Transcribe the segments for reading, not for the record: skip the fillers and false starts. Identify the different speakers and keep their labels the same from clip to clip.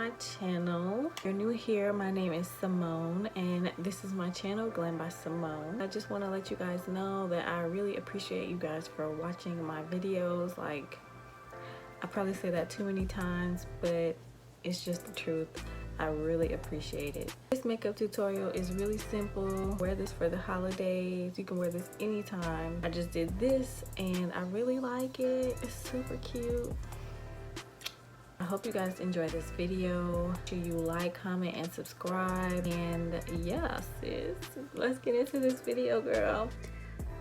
Speaker 1: my channel. If you're new here, my name is Simone and this is my channel, Glam by Simone. I just want to let you guys know that I really appreciate you guys for watching my videos. Like, I probably say that too many times, but it's just the truth. I really appreciate it. This makeup tutorial is really simple. Wear this for the holidays. You can wear this anytime. I just did this and I really like it. It's super cute. I hope you guys enjoy this video. Make sure you like, comment, and subscribe. And yeah, sis, let's get into this video, girl.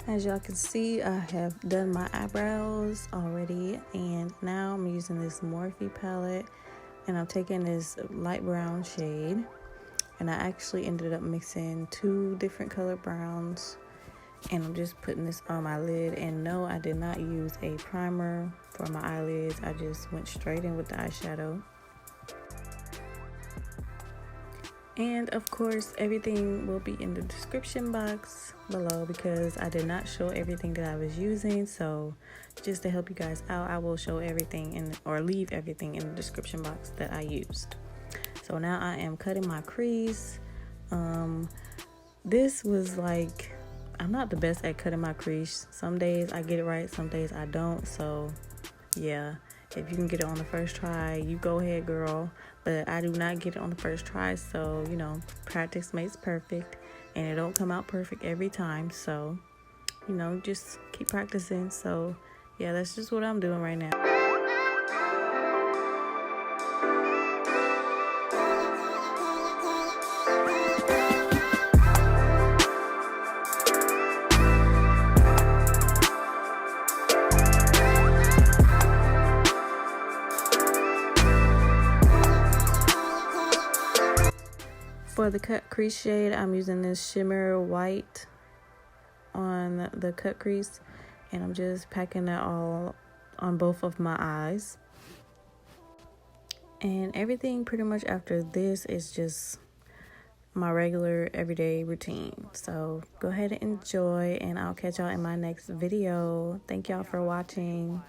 Speaker 1: As y'all can see, I have done my eyebrows already, and now I'm using this Morphe palette, and I'm taking this light brown shade, and I actually ended up mixing 2 different color browns, and I'm just putting this on my lid. And no, I did not use a primer for my eyelids. I just went straight in with the eyeshadow. And of course, everything will be in the description box below because I did not show everything that I was using. So just to help you guys out, I will show everything or leave everything in the description box that I used. So now I am cutting my crease. This was like, I'm not the best at cutting my crease. Some days I get it right, some days I don't. So yeah, if you can get it on the first try, you go ahead, girl. But I do not get it on the first try, so you know, practice makes perfect, and it don't come out perfect every time. So you know, just keep practicing. So yeah, that's just what I'm doing right now. For the cut crease shade, I'm using this shimmer white on the cut crease, and I'm just packing that all on both of my eyes. And everything pretty much after this is just my regular everyday routine. So go ahead and enjoy, and I'll catch y'all in my next video. Thank y'all for watching.